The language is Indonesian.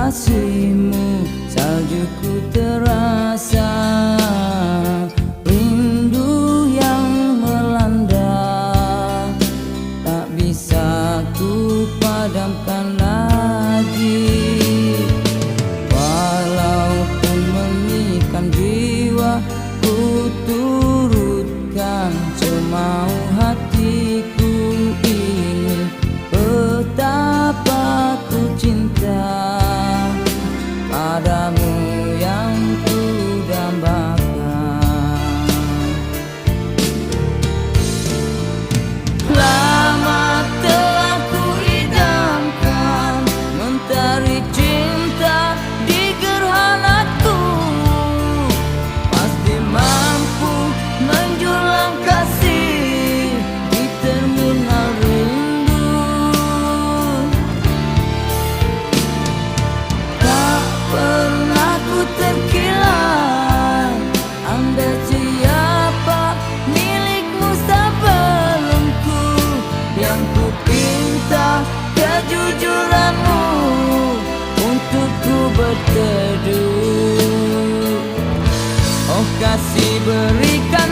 kasihmu saljuku terasa, rindu yang melanda tak bisa ku padamkan lagi. Walaupun memikam jiwa, ku turutkan semau hatiku ini. Betapa ku cinta padamu yang ku dambakan. Lama telah ku idamkan mentari cinta di gerhanaku, pasti mampu menjulang kasih di terminal rindu. Tak pernah ku terkilat Anda siapa milikmu sebelumku, yang ku pinta kejujuranmu untuk ku berteduh. Oh kasih, berikan